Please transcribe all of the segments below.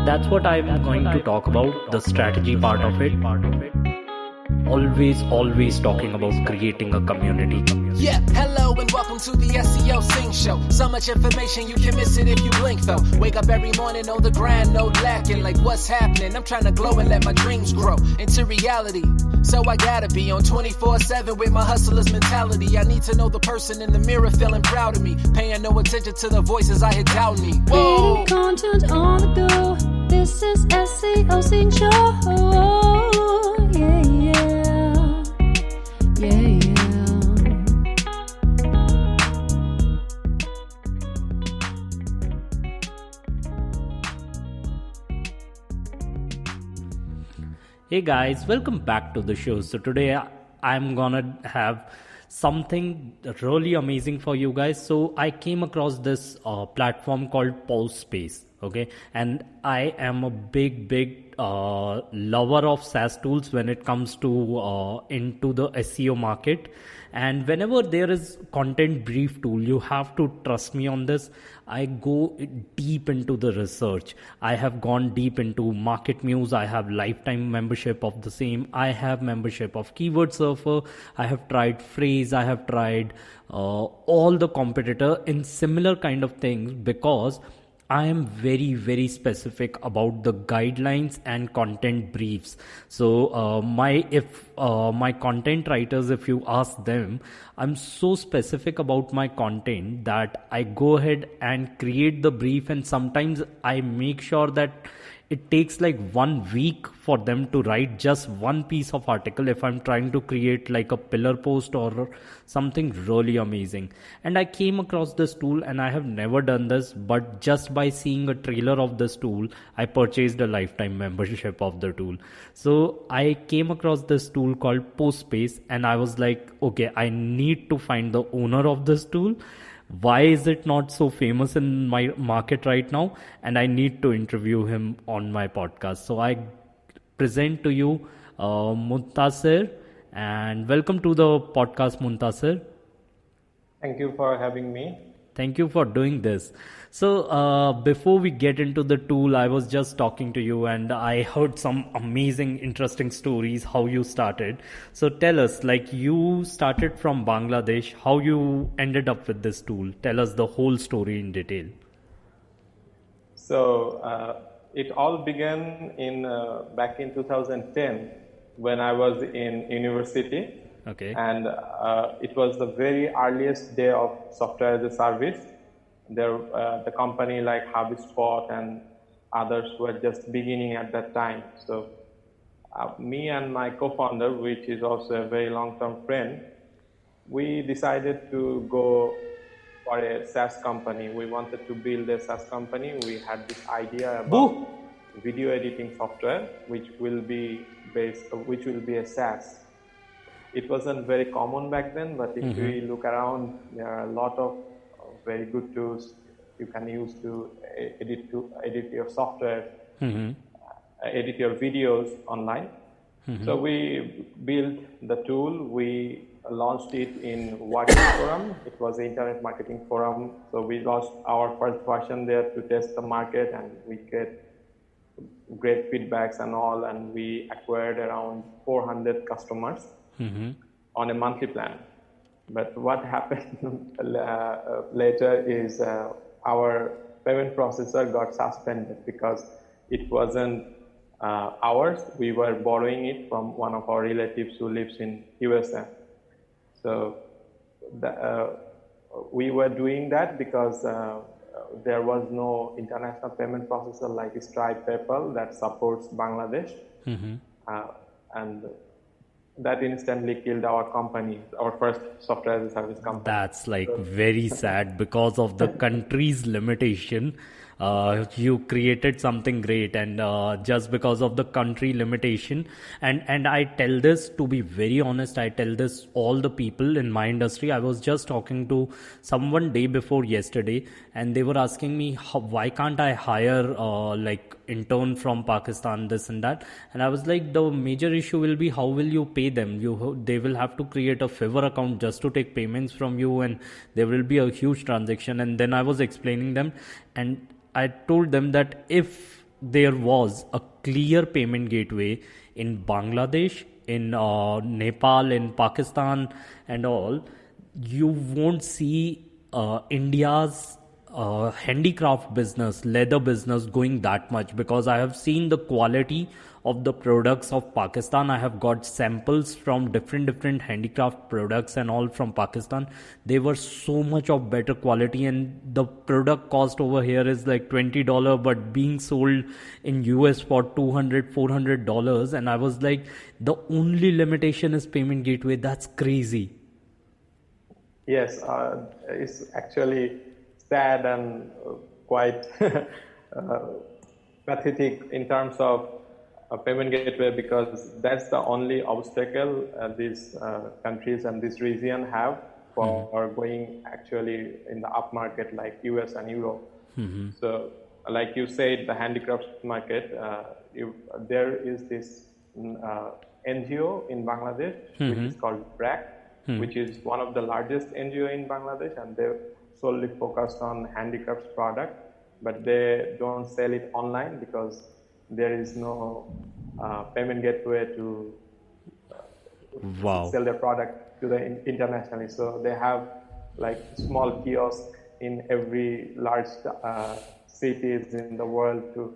that's what I'm going to talk about, the strategy part of it. Always talking about creating a community. Yeah, hello and welcome to the SEO Sing Show. So much information you can miss it if you blink though. Wake up every morning on the grind, no lacking. Like what's happening? I'm trying to glow and let my dreams grow into reality. So I gotta be on 24/7 with my hustler's mentality. I need to know the person in the mirror feeling proud of me, paying no attention to the voices I hear doubt me. Whoa. Content on the go. This is SEO Sing Show. Yeah. Hey guys, welcome back to the show. So today I'm gonna have something really amazing for you guys. So I came across this platform called Postpace. Okay, and I am a big lover of SaaS tools when it comes to into the SEO market. And whenever there is content brief tool, you have to trust me on this. I go deep into the research. I have gone deep into Market Muse. I have lifetime membership of the same. I have membership of Keyword Surfer. I have tried Phrase. I have tried all the competitor in similar kind of things, because I am very specific about the guidelines and content briefs. So my content writers, if you ask them, I'm so specific about my content that I go ahead and create the brief, and sometimes I make sure that it takes like 1 week for them to write just one piece of article if I'm trying to create like a pillar post or something really amazing. And I came across this tool, and I have never done this, but just by seeing a trailer of this tool, I purchased a lifetime membership of the tool. So I came across this tool called Postpace, and I was like, okay, I need to find the owner of this tool. Why is it not so famous in my market right now? And I need to interview him on my podcast. So I present to you Muntasir, and welcome to the podcast, Muntasir. Thank you for having me. Thank you for doing this. So before we get into the tool, I was just talking to you and I heard some amazing, interesting stories, how you started. So tell us, like, you started from Bangladesh, how you ended up with this tool. Tell us the whole story in detail. So it all began back in 2010 when I was in university. Okay. And it was the very earliest day of software as a service. The company like HubSpot and others were just beginning at that time. So me and my co-founder, which is also a very long-term friend, we decided to go for a SaaS company. We wanted to build a SaaS company. We had this idea about video editing software, which will be a SaaS. It wasn't very common back then, but if we look around, there are a lot of very good tools you can use to edit your software, edit your videos online. So we built the tool. We launched it in Working Forum. It was the internet marketing forum. So we launched our first version there to test the market, and we get great feedbacks and all. And we acquired around 400 customers on a monthly plan. But what happened later is our payment processor got suspended because it wasn't ours. We were borrowing it from one of our relatives who lives in USA. So we were doing that because there was no international payment processor like Stripe, PayPal that supports Bangladesh. And that instantly killed our company, our first software as a service company. That's like very sad because of the country's limitation. You created something great, and just because of the country limitation, and I tell this, to be very honest, I tell this all the people in my industry. I was just talking to someone day before yesterday, and they were asking me, why can't I hire like intern from Pakistan, this and that. And I was like, the major issue will be, how will you pay them? They will have to create a Fiverr account just to take payments from you, and there will be a huge transaction. And then I was explaining them, and I told them that if there was a clear payment gateway in Bangladesh, in Nepal, in Pakistan, and all, you won't see India's handicraft business, leather business going that much, because I have seen the quality of the products of Pakistan. I have got samples from different handicraft products and all from Pakistan. They were so much of better quality, and the product cost over here is like $20, but being sold in US for $200-$400. And I was like, the only limitation is payment gateway. That's crazy. Yes, it's actually sad and quite pathetic in terms of a payment gateway, because that's the only obstacle these countries and this region have for going actually in the upmarket like US and Europe. So like you said, the handicraft market, there is this NGO in Bangladesh, which is called BRAC, which is one of the largest NGO in Bangladesh, and they're solely focused on handicrafts product, but they don't sell it online because there is no payment gateway to sell their product to the internationally. So they have like small kiosk in every large cities in the world to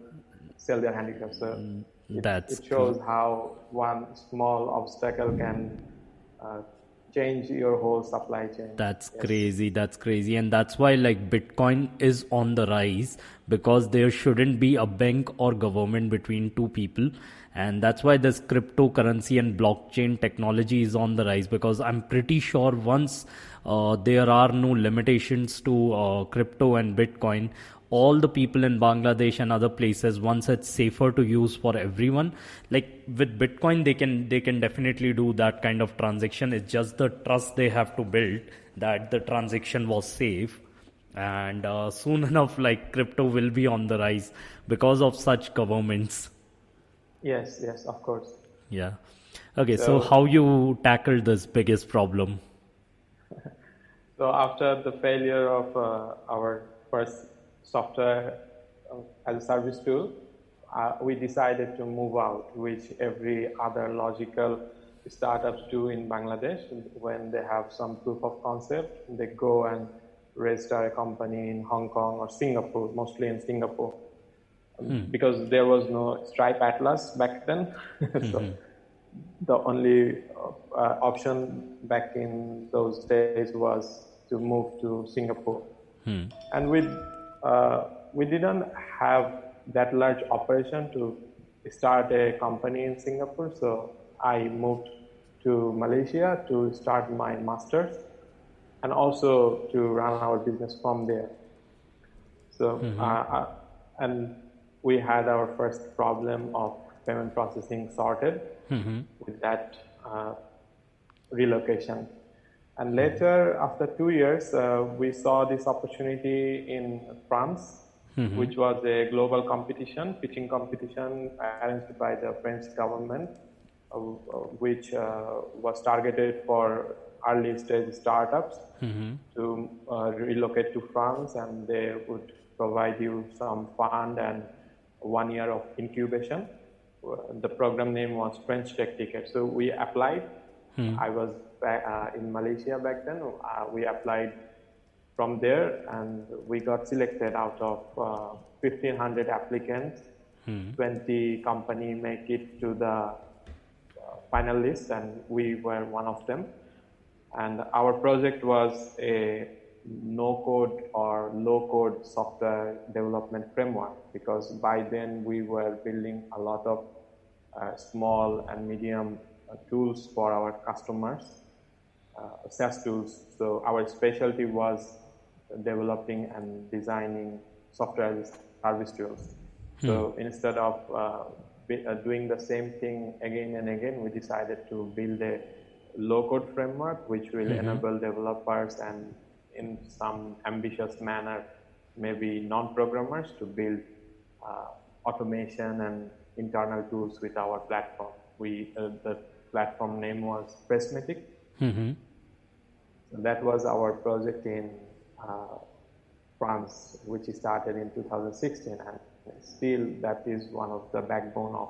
sell their handicrafts. So it shows how one small obstacle can change your whole supply chain. That's crazy. That's crazy. And that's why like Bitcoin is on the rise, because there shouldn't be a bank or government between two people. And that's why this cryptocurrency and blockchain technology is on the rise, because I'm pretty sure once there are no limitations to crypto and Bitcoin, all the people in Bangladesh and other places, once it's safer to use for everyone, like with Bitcoin, they can definitely do that kind of transaction. It's just the trust they have to build that the transaction was safe. And soon enough, like crypto will be on the rise because of such governments. Yes, of course. Yeah. Okay, so how you tackled this biggest problem? So after the failure of our first software as a service tool, we decided to move out, which every other logical startups do in Bangladesh. When they have some proof of concept, they go and register a company in Hong Kong or Singapore, mostly in Singapore, because there was no Stripe Atlas back then. So the only option back in those days was to move to Singapore. And we didn't have that large operation to start a company in Singapore, so I moved to Malaysia to start my master's and also to run our business from there. So and we had our first problem of payment processing sorted with that relocation. And later, after 2 years, we saw this opportunity in France, which was a global competition, pitching competition arranged by the French government, which was targeted for early stage startups to relocate to France, and they would provide you some fund and 1 year of incubation. The program name was French Tech Ticket. So we applied. I was in Malaysia back then. We applied from there, and we got selected out of 1,500 applicants. 20 company make it to the final list, and we were one of them. And our project was a no-code or low-code software development framework, because by then we were building a lot of small and medium tools for our customers, SaaS tools. So our specialty was developing and designing software as service tools. So instead of doing the same thing again and again, we decided to build a low-code framework which will enable developers and in some ambitious manner, maybe non-programmers, to build automation and internal tools with our platform. The platform name was Pressmatic. So that was our project in France, which started in 2016. And still that is one of the backbone of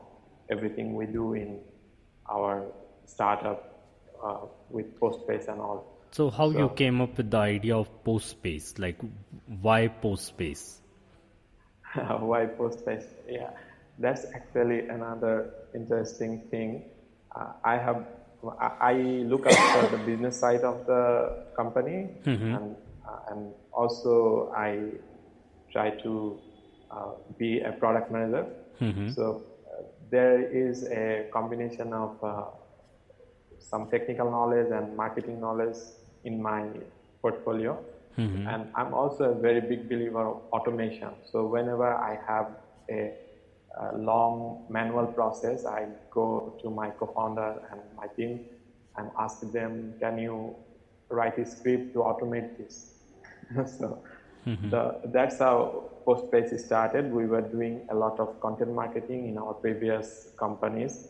everything we do in our startup with Postpace and all. So how you came up with the idea of Postpace? Like, why Postpace? Why Postpace? Yeah, that's actually another interesting thing. I look after the business side of the company, and also I try to be a product manager. So there is a combination of some technical knowledge and marketing knowledge in my portfolio. And I'm also a very big believer of automation. So whenever I have a long manual process, I go to my co-founder and my team and ask them, can you write a script to automate this? So that's how Postpace started. We were doing a lot of content marketing in our previous companies,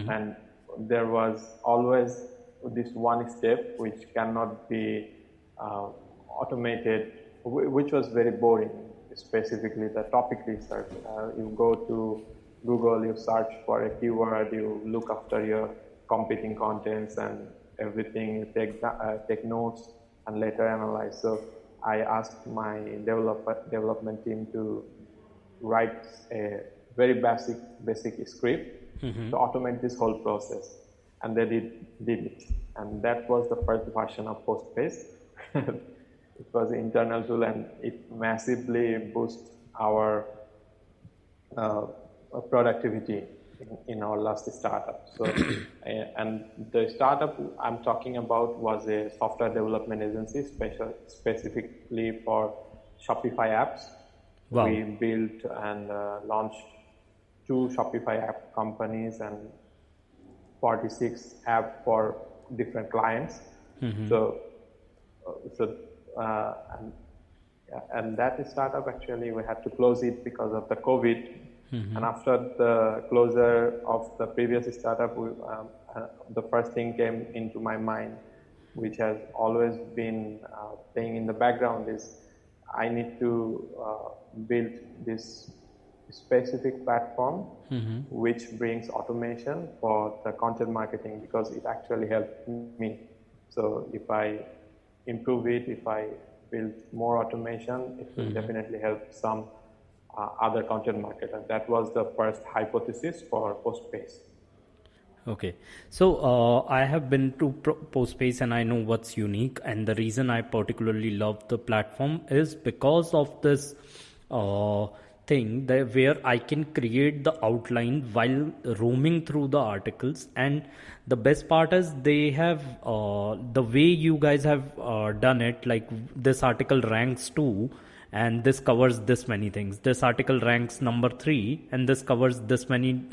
and there was always this one step which cannot be automated, which was very boring, specifically the topic research. You go to Google, you search for a keyword, you look after your competing contents and everything, you take notes and later analyze. So I asked my development team to write a very basic script to automate this whole process, and they did it. And that was the first version of Postpace. It was an internal tool, and it massively boosted our productivity in our last startup. So, and the startup I'm talking about was a software development agency specifically for Shopify apps. Wow. We built and launched 2 Shopify app companies and 46 app for different clients. And that startup, actually we had to close it because of the COVID. And after the closure of the previous startup, the first thing came into my mind, which has always been playing in the background, is I need to build this specific platform which brings automation for the content marketing, because it actually helped me. So if I improve it, if I build more automation, it will definitely help some other content marketers. That was the first hypothesis for Postpace. Okay, so I have been to Postpace and I know what's unique, and the reason I particularly love the platform is because of this thing where I can create the outline while roaming through the articles. And the best part is they have the way you guys have done it, like this article ranks 2 and this covers this many things, this article ranks number 3 and this covers this many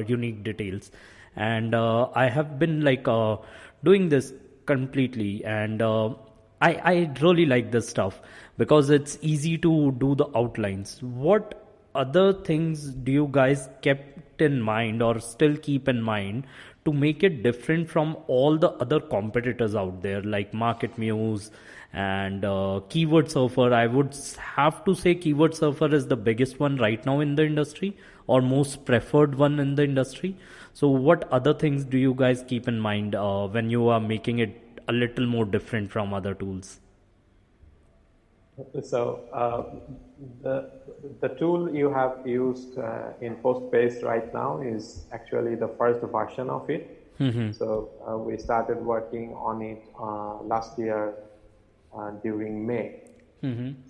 unique details. And I have been like doing this completely, and I really like this stuff because it's easy to do the outlines. What other things do you guys kept in mind or still keep in mind to make it different from all the other competitors out there, like Market Muse and Keyword Surfer? I would have to say Keyword Surfer is the biggest one right now in the industry, or most preferred one in the industry. So what other things do you guys keep in mind when you are making it a little more different from other tools? So the tool you have used in Postpace right now is actually the first version of it. So we started working on it last year during May.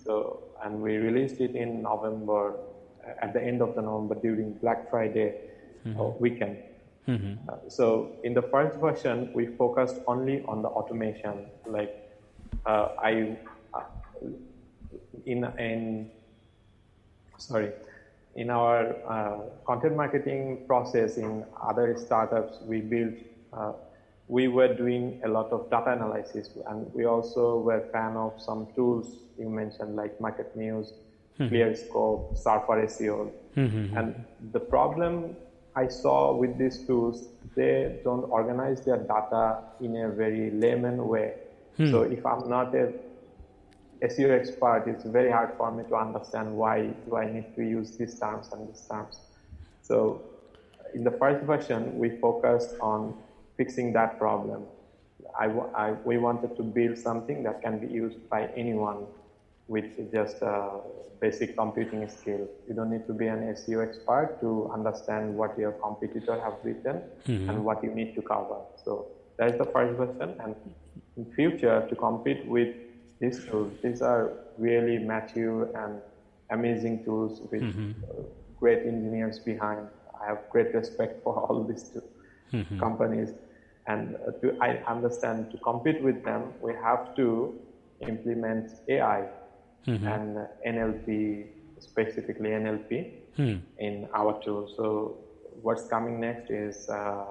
So, and we released it in November, at the end of the November during Black Friday weekend. So in the first version, we focused only on the automation. Like in our content marketing process in other startups, we were doing a lot of data analysis, and we also were fan of some tools you mentioned, like Market Muse, ClearScope, Surfer SEO. And the problem I saw with these tools, they don't organize their data in a very layman way. So if I'm not a SEO expert, it's very hard for me to understand why do I need to use these terms and these terms. So in the first version, we focused on fixing that problem. We wanted to build something that can be used by anyone with just a basic computing skill. You don't need to be an SEO expert to understand what your competitor have written and what you need to cover. So that's the first version. And in future, to compete with these tools, these are really mature and amazing tools with great engineers behind. I have great respect for all these companies. And I understand to compete with them, we have to implement AI and NLP, specifically NLP, in our tool. So what's coming next is a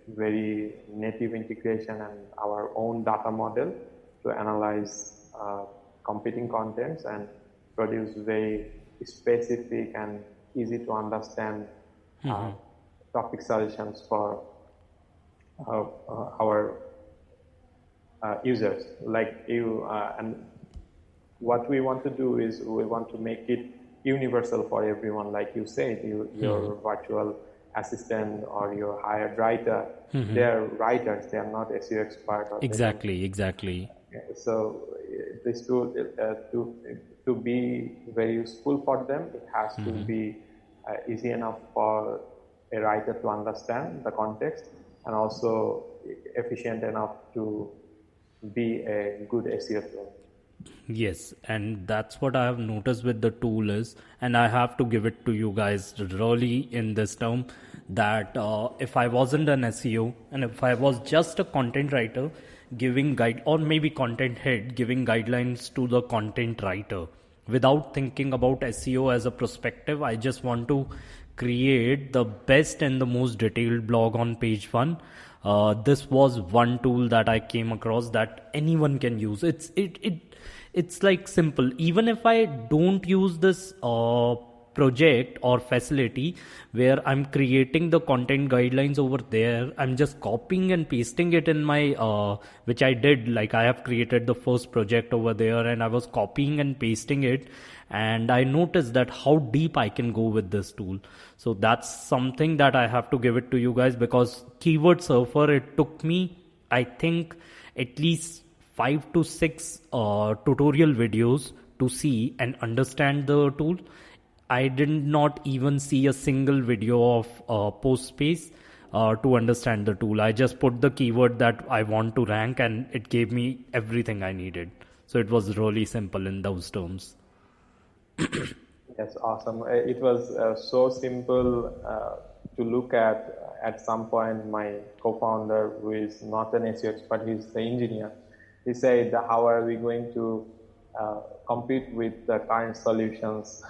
very native integration and our own data model to analyze competing contents and produce very specific and easy to understand topic solutions for our users like you. And what we want to do is we want to make it universal for everyone. Like you said, your virtual assistant or your hired writer, they're writers, they are not SEO experts. Exactly. So this tool, to be very useful for them, it has to be easy enough for a writer to understand the context and also efficient enough to be a good SEO tool. Yes, and that's what I have noticed with the tool is, and I have to give it to you guys really in this term, that if I wasn't an SEO and if I was just a content writer giving guide, or maybe content head giving guidelines to the content writer without thinking about SEO as a perspective, I just want to create the best and the most detailed blog on page one. This was one tool that I came across that anyone can use. It's like simple. Even if I don't use this project or facility where I'm creating the content guidelines over there, I'm just copying and pasting it in my which I did. Like I have created the first project over there and I was copying and pasting it, and I noticed that how deep I can go with this tool. So that's something that I have to give it to you guys, because Keyword Surfer, it took me, I think, at least 5 to 6 tutorial videos to see and understand the tool. I did not even see a single video of Postpace to understand the tool. I just put the keyword that I want to rank and it gave me everything I needed. So it was really simple in those terms. Yes, awesome. It was so simple to look at some point. My co-founder, who is not an SEO expert, he's the engineer, he said, how are we going to compete with the current solutions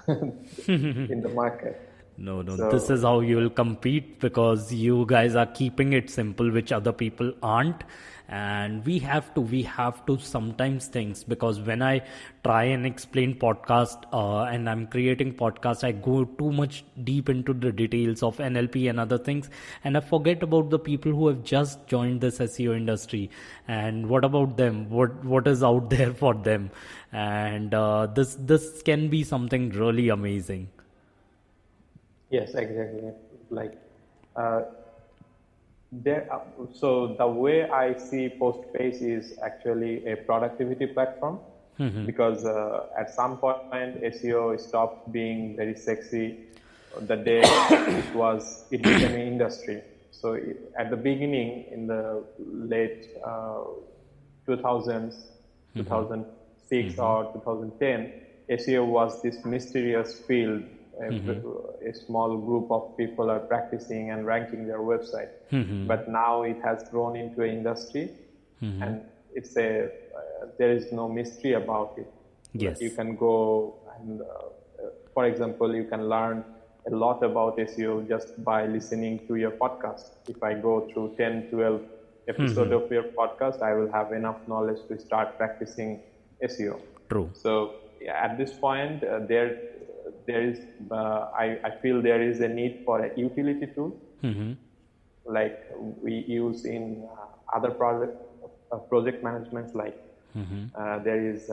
in the market? No, this is how you will compete, because you guys are keeping it simple, which other people aren't. And we have to sometimes things, because when I try and explain podcast and I'm creating podcast, I go too much deep into the details of NLP and other things, and I forget about the people who have just joined this SEO industry. And what about them? What is out there for them? And this can be something really amazing. Yes, exactly. Like so the way I see Postpace is actually a productivity platform, because at some point SEO stopped being very sexy the day it became an industry. So at the beginning, in the late 2000s, 2006 or 2010, SEO was this mysterious field. A small group of people are practicing and ranking their website, but now it has grown into an industry, and it's there is no mystery about it. Yes, you can go and, for example, you can learn a lot about SEO just by listening to your podcast. If I go through 10, 12 episodes of your podcast, I will have enough knowledge to start practicing SEO. True. So at this point, there is, I feel there is a need for a utility tool, like we use in other project management. Like there is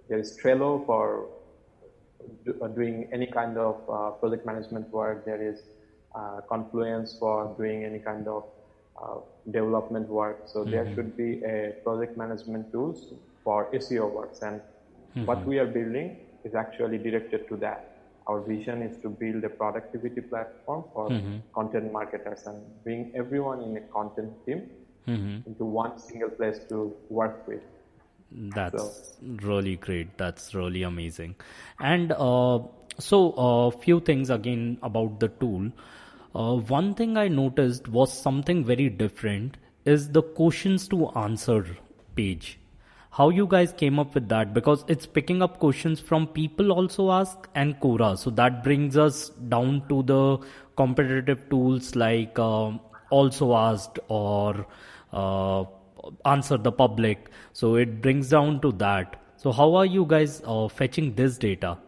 there is Trello for doing any kind of project management work. There is Confluence for doing any kind of development work. So there should be a project management tools for SEO works, and what we are building is actually directed to that. Our vision is to build a productivity platform for content marketers and bring everyone in a content team into one single place to work with. That's really great. That's really amazing. And so a few things again about the tool. One thing I noticed was something very different is the questions to answer page. How you guys came up with that? Because it's picking up questions from people also ask and Quora. So that brings us down to the competitive tools like also asked or answer the public. So it brings down to that. So how are you guys fetching this data?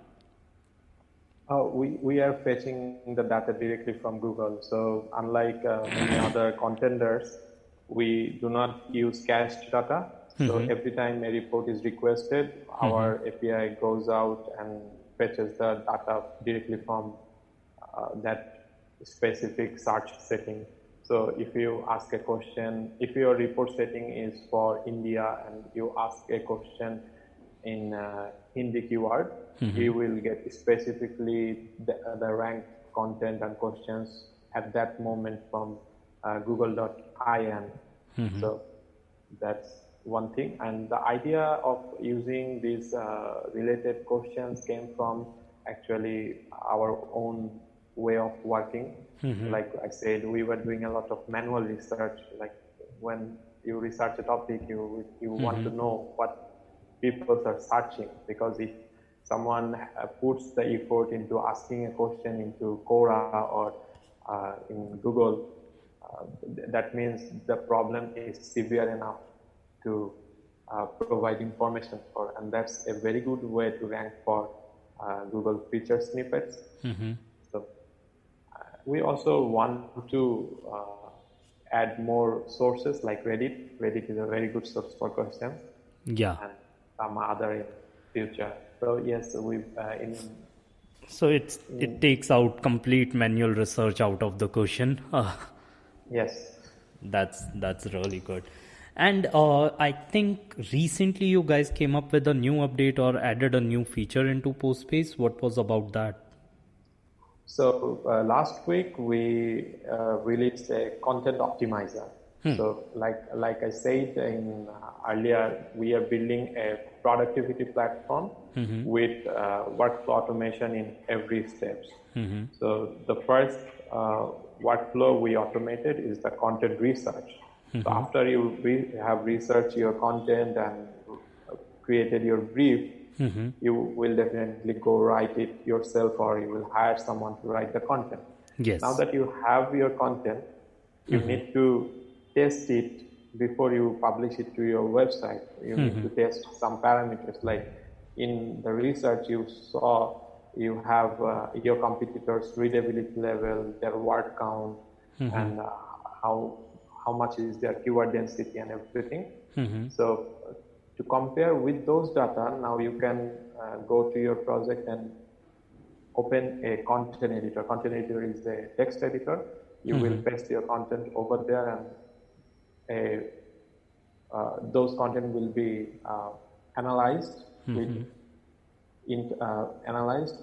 We are fetching the data directly from Google. So unlike many other contenders, we do not use cached data. So every time a report is requested, our API goes out and fetches the data directly from that specific search setting. So if you ask a question, if your report setting is for India and you ask a question in Hindi keyword, you will get specifically the ranked content and questions at that moment from google.in. So that's one thing. And the idea of using these related questions came from actually our own way of working. Like I said, we were doing a lot of manual research. Like when you research a topic, you want to know what people are searching, because if someone puts the effort into asking a question into Quora or in Google, that means the problem is severe enough to provide information for, and that's a very good way to rank for Google feature snippets. So we also want to add more sources like Reddit. Reddit is a very good source for questions. Yeah. And some other in future. So yes, we've So it takes out complete manual research out of the question. Yes. That's really good. And I think recently you guys came up with a new update or added a new feature into Postpace. What was about that? So last week we released a content optimizer. So like I said in earlier, we are building a productivity platform with workflow automation in every steps. So the first workflow we automated is the content research. So after you have researched your content and created your brief, you will definitely go write it yourself, or you will hire someone to write the content. Yes. Now that you have your content, you need to test it before you publish it to your website. You need to test some parameters. Like in the research you saw, you have your competitors' readability level, their word count, and how much is their keyword density and everything. So to compare with those data, now you can go to your project and open a content editor. Content editor is a text editor. You will paste your content over there, and those content will be analyzed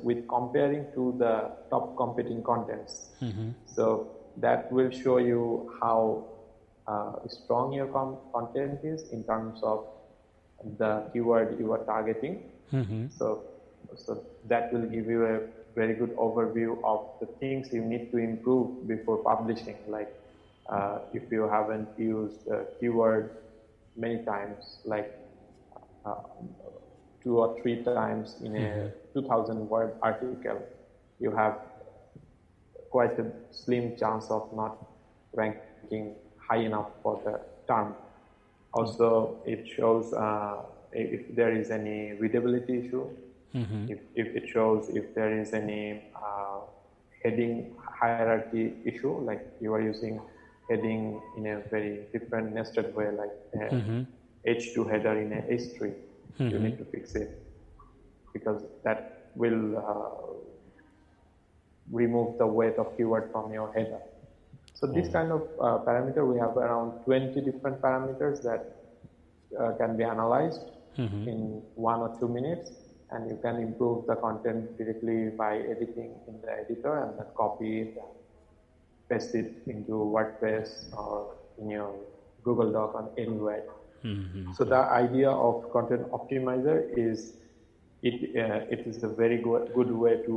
with comparing to the top competing contents. So that will show you how strong your content is in terms of the keyword you are targeting. So that will give you a very good overview of the things you need to improve before publishing. Like if you haven't used a keyword many times, like 2 or 3 times in a 2,000 word article, you have quite a slim chance of not ranking high enough for the term. Also, it shows if there is any readability issue, if it shows if there is any heading hierarchy issue, like you are using heading in a very different nested way, like H2 header in a H3, you need to fix it. because that will remove the weight of keyword from your header. So this kind of parameter, we have around 20 different parameters that can be analyzed in 1 or 2 minutes, and you can improve the content directly by editing in the editor and then copy it and paste it into WordPress or in your Google Doc or anywhere. So the idea of content optimizer is it is a very good way to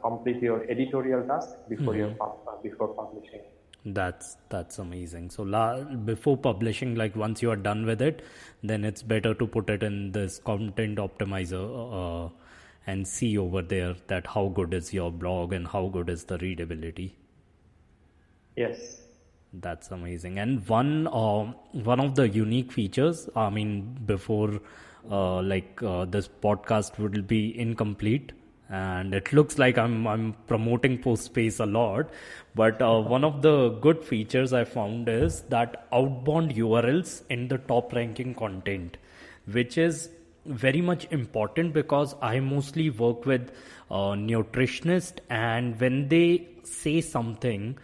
complete your editorial task before before publishing. That's amazing. So before publishing, like once you are done with it, then it's better to put it in this content optimizer and see over there that how good is your blog and how good is the readability. Yes. That's amazing. And one of the unique features, I mean, before this podcast would be incomplete, and it looks like I'm promoting Postpace a lot, but one of the good features I found is that outbound URLs in the top ranking content, which is very much important because I mostly work with nutritionists, and when they say something,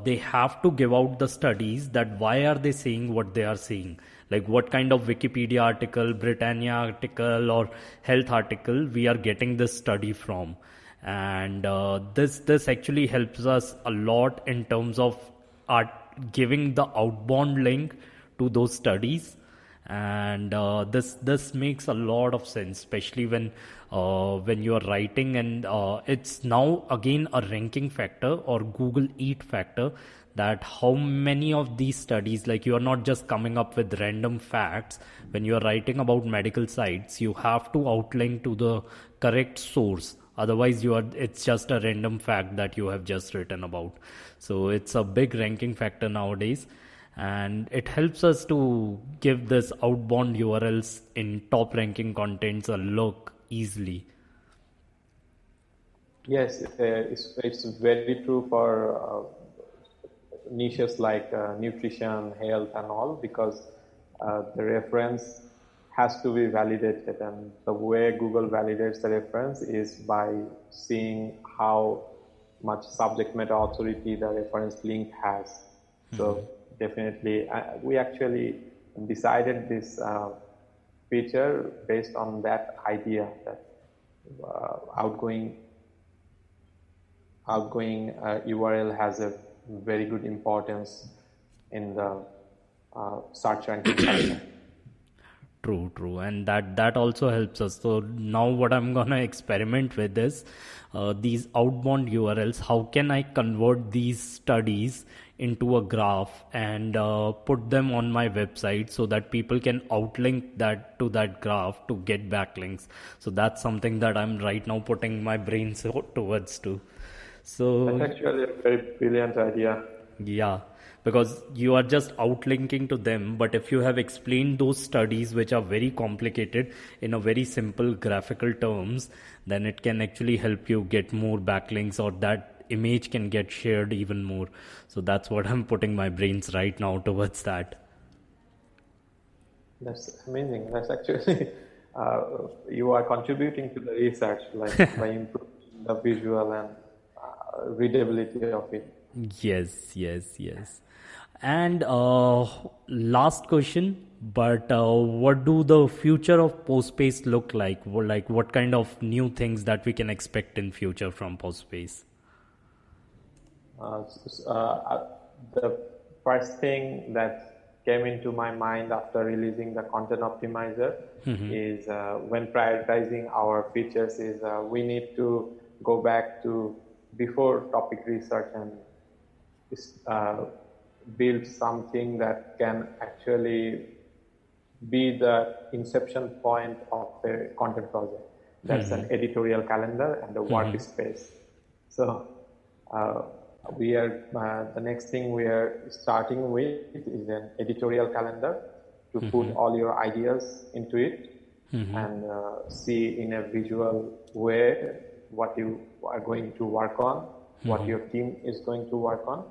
they have to give out the studies that why are they saying what they are saying, like what kind of Wikipedia article, Britannia article or health article we are getting this study from. And this actually helps us a lot in terms of giving the outbound link to those studies. And this makes a lot of sense, especially when you are writing, and it's now again a ranking factor or Google Eat factor, that how many of these studies, like you are not just coming up with random facts. When you are writing about medical sites, you have to outlink to the correct source, otherwise it's just a random fact that you have just written about. So it's a big ranking factor nowadays, and it helps us to give this outbound URLs in top ranking contents a look easily. Yes, it's very true for niches like nutrition, health and all, because the reference has to be validated, and the way Google validates the reference is by seeing how much subject matter authority the reference link has. So definitely, we actually decided this feature based on that idea that outgoing URL has a very good importance in the search ranking. True, and that also helps us. So now what I'm gonna experiment with is these outbound URLs. How can I convert these studies into a graph and put them on my website so that people can outlink that to that graph to get backlinks? So that's something that I'm right now putting my brains towards to. So that's actually a very brilliant idea. Yeah, because you are just outlinking to them, but if you have explained those studies which are very complicated in a very simple graphical terms, then it can actually help you get more backlinks, or that image can get shared even more. So that's what I'm putting my brains right now towards that. That's amazing. That's actually you are contributing to the research, like by improving the visual and readability of it. Yes. And last question, but what do the future of Postpace look like? Like what kind of new things that we can expect in future from Postpace? The first thing that came into my mind after releasing the content optimizer is when prioritizing our features is we need to go back to before topic research and build something that can actually be the inception point of the content project. That's an editorial calendar and a workspace. So we are the next thing we are starting with is an editorial calendar to put all your ideas into it and see in a visual way what you are going to work on, what your team is going to work on.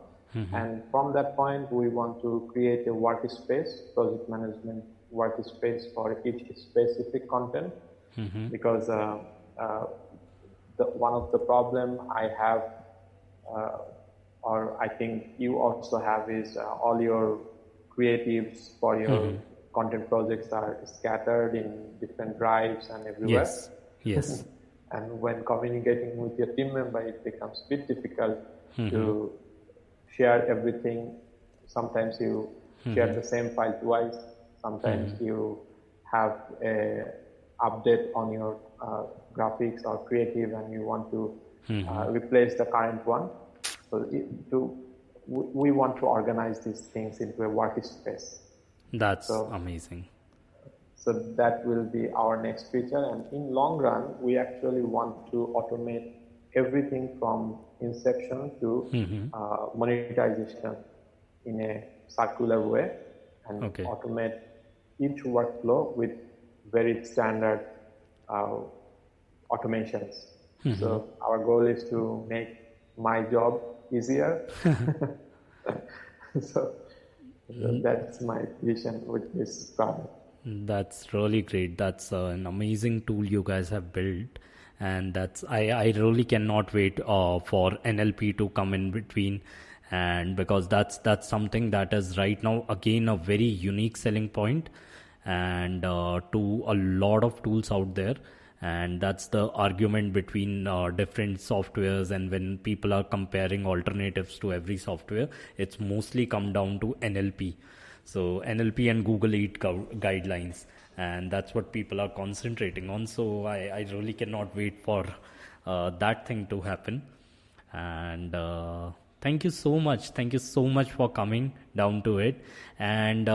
And from that point, we want to create a workspace, project management workspace for each specific content. because one of the problem I have, or I think you also have, is all your creatives for your content projects are scattered in different drives and everywhere. Yes. And when communicating with your team member, it becomes a bit difficult to share everything. Sometimes you share the same file twice. Sometimes you have a update on your graphics or creative, and you want to replace the current one. So we want to organize these things into a workspace. That's amazing. So that will be our next feature, and in long run, we actually want to automate everything from inception to monetization in a circular way, and automate each workflow with very standard automations. So our goal is to make my job easier. So that's my vision with this product. That's really great. That's an amazing tool you guys have built, and I really cannot wait for NLP to come in between, and because that's something that is right now again a very unique selling point, and to a lot of tools out there. And that's the argument between different softwares, and when people are comparing alternatives to every software, it's mostly come down to NLP. So NLP and Google 8 guidelines, and that's what people are concentrating on. So I really cannot wait for that thing to happen. And thank you so much for coming down to it. And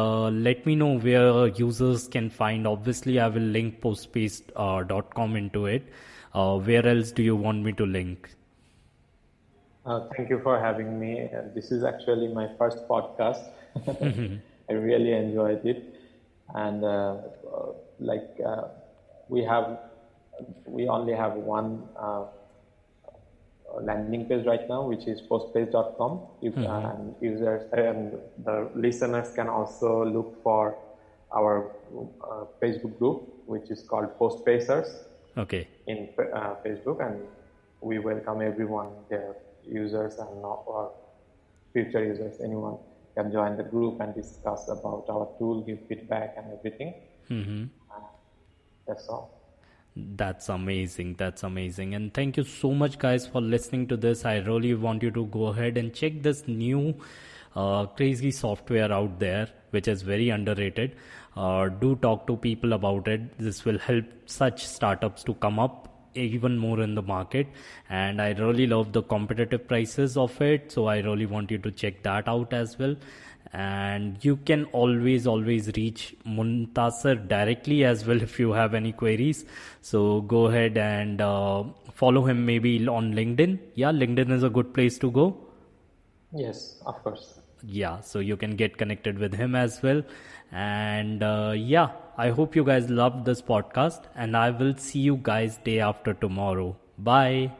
let me know where users can find. Obviously I will link postpace.com into it. Where else do you want me to link? Thank you for having me. This is actually my first podcast. I really enjoyed it, and we only have one landing page right now, which is postpace.com. And users and the listeners can also look for our Facebook group, which is called Postpacers. In Facebook, and we welcome everyone there, users and or future users, anyone can join the group and discuss about our tool, give feedback and everything. That's all. That's amazing. And thank you so much guys for listening to this. I really want you to go ahead and check this new crazy software out there, which is very underrated. Do talk to people about it. This will help such startups to come up even more in the market, and I really love the competitive prices of it, so I really want you to check that out as well. And you can always reach Muntasir directly as well if you have any queries. So go ahead and follow him maybe on LinkedIn. LinkedIn is a good place to go. Yes, of course. So you can get connected with him as well. And I hope you guys loved this podcast, and I will see you guys day after tomorrow. Bye.